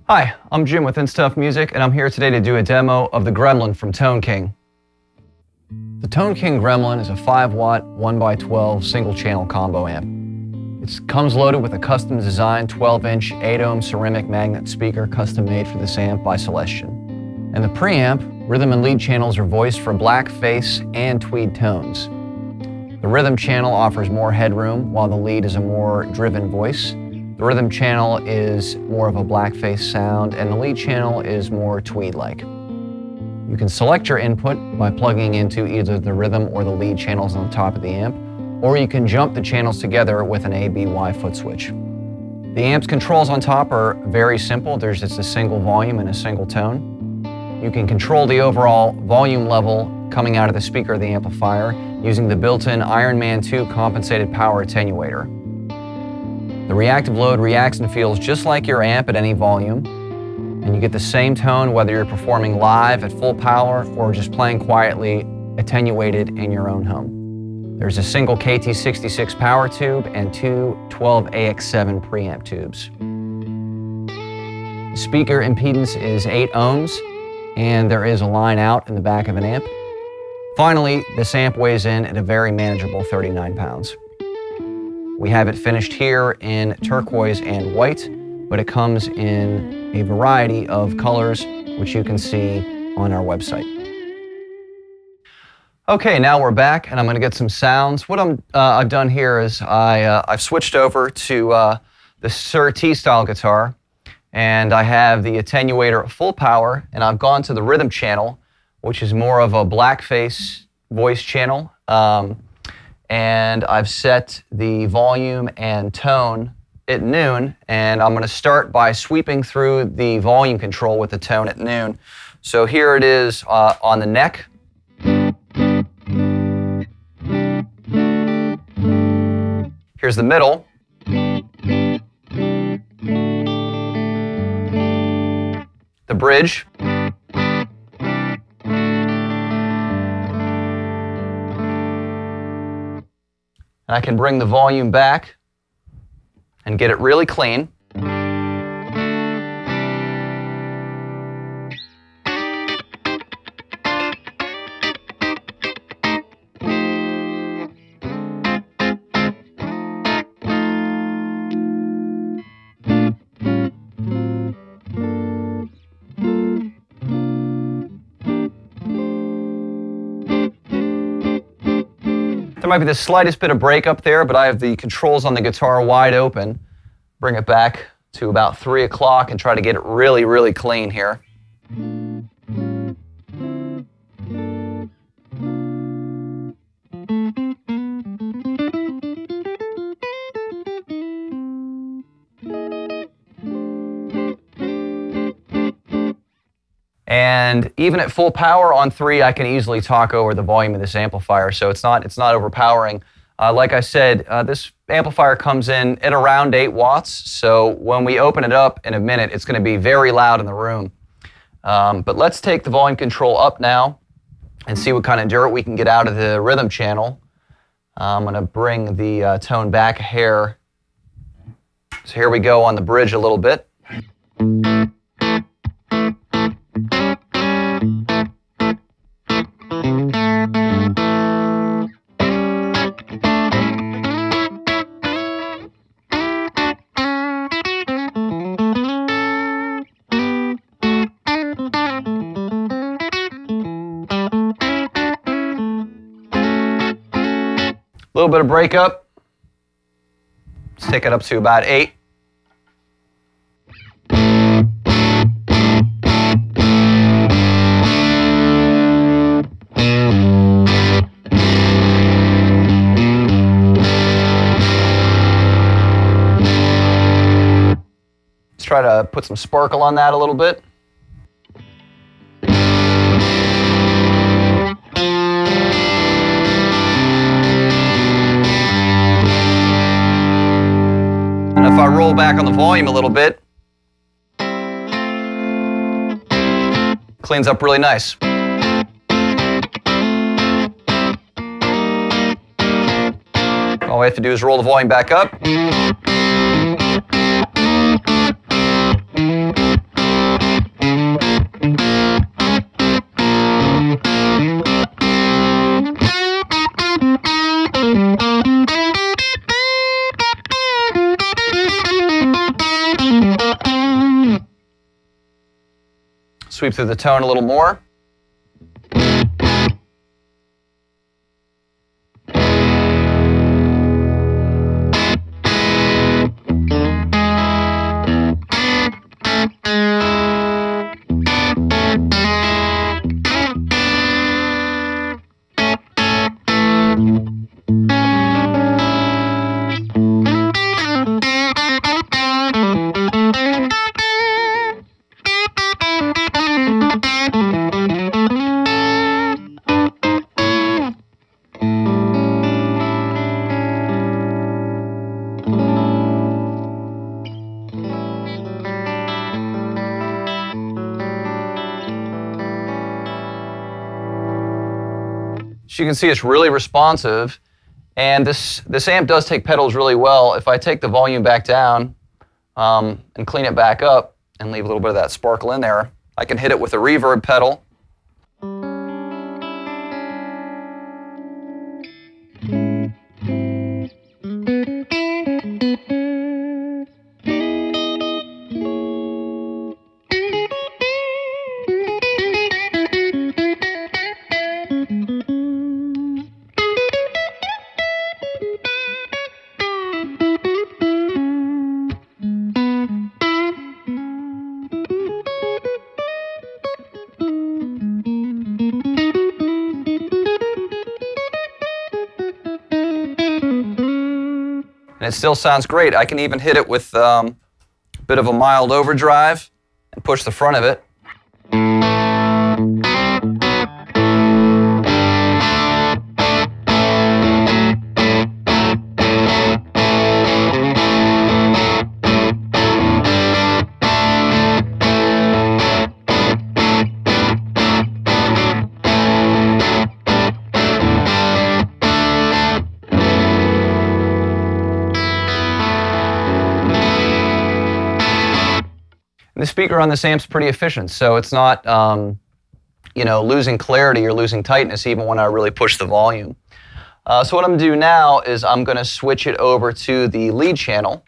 Hi, I'm Jim with Stuff Music, and I'm here today to do a demo of the Gremlin from Tone King. The Tone King Gremlin is a 5-watt, 1x12 single-channel combo amp. It comes loaded with a custom-designed 12-inch 8-ohm ceramic magnet speaker custom-made for this amp by Celestion. And the preamp, rhythm and lead channels are voiced for black, face, and tweed tones. The rhythm channel offers more headroom, while the lead is a more driven voice. The rhythm channel is more of a black face sound, and the lead channel is more tweed-like. You can select your input by plugging into either the rhythm or the lead channels on the top of the amp, or you can jump the channels together with an A-B-Y foot switch. The amp's controls on top are very simple. There's just a single volume and a single tone. You can control the overall volume level coming out of the speaker of the amplifier using the built-in Iron Man 2 compensated power attenuator. The reactive load reacts and feels just like your amp at any volume, and you get the same tone whether you're performing live at full power or just playing quietly, attenuated in your own home. There's a single KT66 power tube and two 12AX7 preamp tubes. The speaker impedance is 8 ohms, and there is a line out in the back of an amp. Finally, this amp weighs in at a very manageable 39 pounds. We have it finished here in turquoise and white, but it comes in a variety of colors, which you can see on our website. Okay, now we're back, and I'm going to get some sounds. What I've done here is I've switched over to the Sir T-style guitar, and I have the attenuator at full power, and I've gone to the rhythm channel, which is more of a blackface voice channel. And I've set the volume and tone at noon, and I'm going to start by sweeping through the volume control with the tone at noon. So here it is on the neck. Here's the middle. The bridge. I can bring the volume back and get it really clean. There might be the slightest bit of break up there, but I have the controls on the guitar wide open. Bring it back to about 3 o'clock and try to get it really, really clean here. And even at full power on 3, I can easily talk over the volume of this amplifier, so it's not overpowering. Like I said, this amplifier comes in at around 8 watts, so when we open it up in a minute, it's going to be very loud in the room. But let's take the volume control up now and see what kind of dirt we can get out of the rhythm channel. I'm going to bring the tone back a hair. So here we go on the bridge a little bit. A little bit of breakup. Let's take it up to about 8. try to put some sparkle on that a little bit. And if I roll back on the volume a little bit, cleans up really nice. All we have to do is roll the volume back up. Sweep through the tone a little more. As you can see, it's really responsive, and this amp does take pedals really well. If I take the volume back down and clean it back up and leave a little bit of that sparkle in there, I can hit it with a reverb pedal. And it still sounds great. I can even hit it with a bit of a mild overdrive and push the front of it. The speaker on this amp's pretty efficient, so it's not, you know, losing clarity or losing tightness even when I really push the volume. So what I'm going to do now is I'm going to switch it over to the lead channel,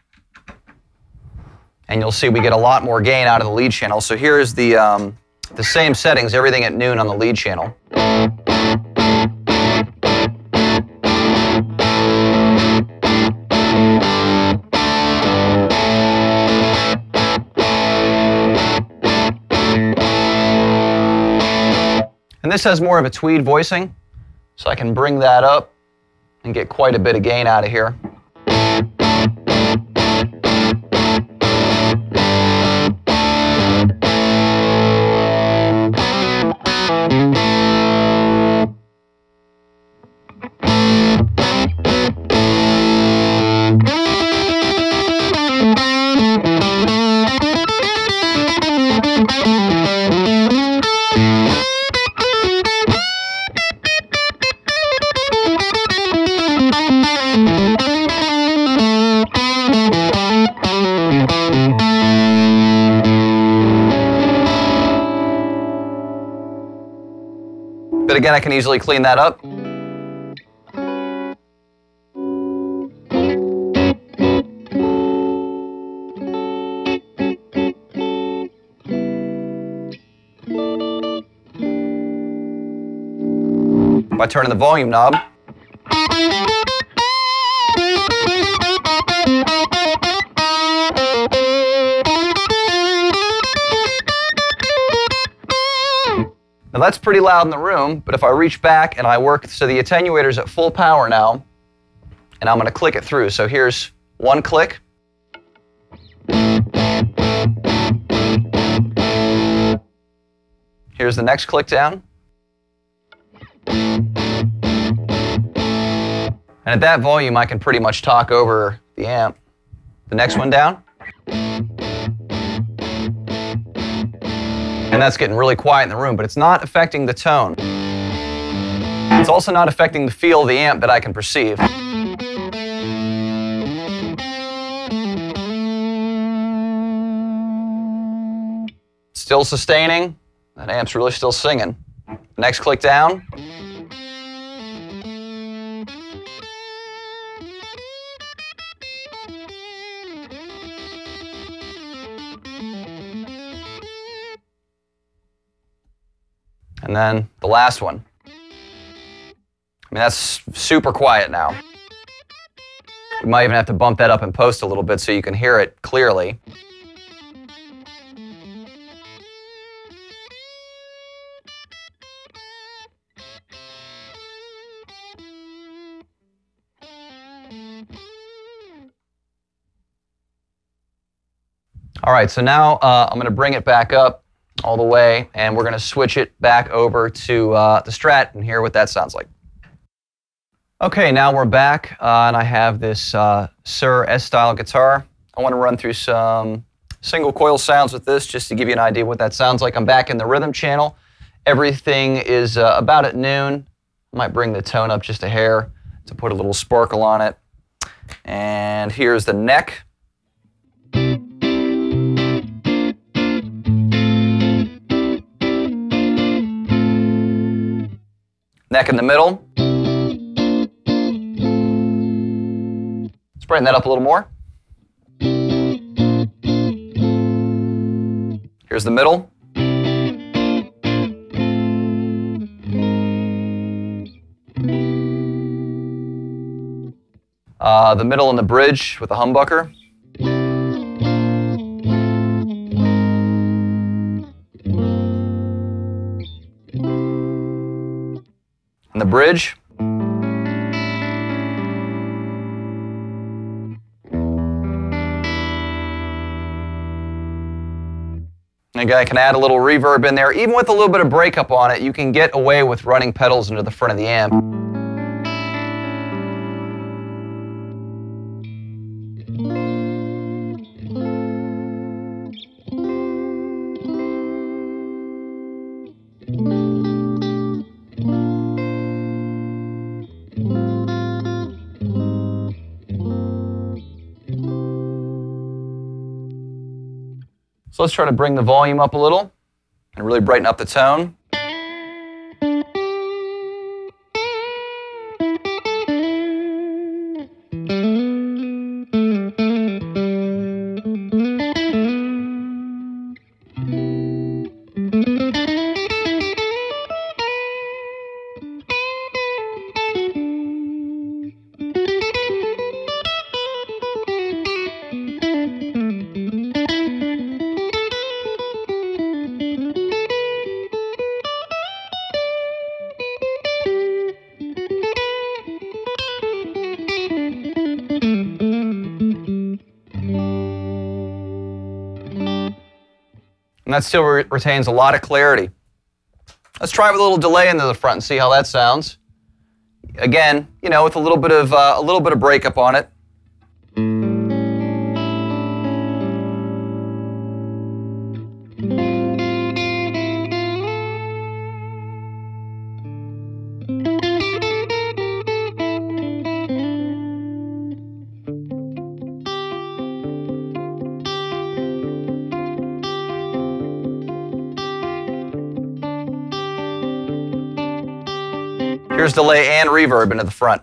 and you'll see we get a lot more gain out of the lead channel. So here's the same settings, everything at noon on the lead channel. And this has more of a tweed voicing, so I can bring that up and get quite a bit of gain out of here. But again, I can easily clean that up. By turning the volume knob. Now that's pretty loud in the room, but if I reach back and I work, so the attenuator's at full power now, and I'm going to click it through. So here's one click. And Here's the next click down. And at that volume, I can pretty much talk over the amp. The next one down. And that's getting really quiet in the room, but it's not affecting the tone. It's also not affecting the feel of the amp that I can perceive. Still sustaining. That amp's really still singing. Next click down. And then the last one. I mean, that's super quiet now. You might even have to bump that up in post a little bit so you can hear it clearly. All right, so now I'm going to bring it back up all the way, and we're going to switch it back over to the Strat and hear what that sounds like. Okay, now we're back, and I have this Sir S-style guitar. I want to run through some single coil sounds with this just to give you an idea what that sounds like. I'm back in the rhythm channel. Everything is about at noon. I might bring the tone up just a hair to put a little sparkle on it. And here's the neck. Neck in the middle. Let's brighten that up a little more. Here's the middle. The middle and the bridge with the humbucker. And the bridge. And I can add a little reverb in there. Even with a little bit of breakup on it, you can get away with running pedals into the front of the amp. So let's try to bring the volume up a little and really brighten up the tone. And that still retains a lot of clarity. Let's try with a little delay into the front and see how that sounds. Again, you know, with a little bit of breakup on it. Here's delay and reverb into the front.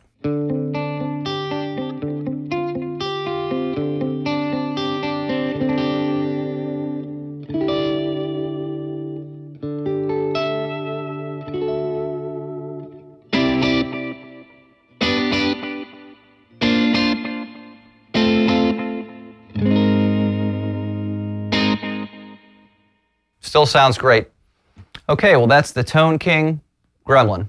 Still sounds great. Okay, well that's the Tone King Gremlin.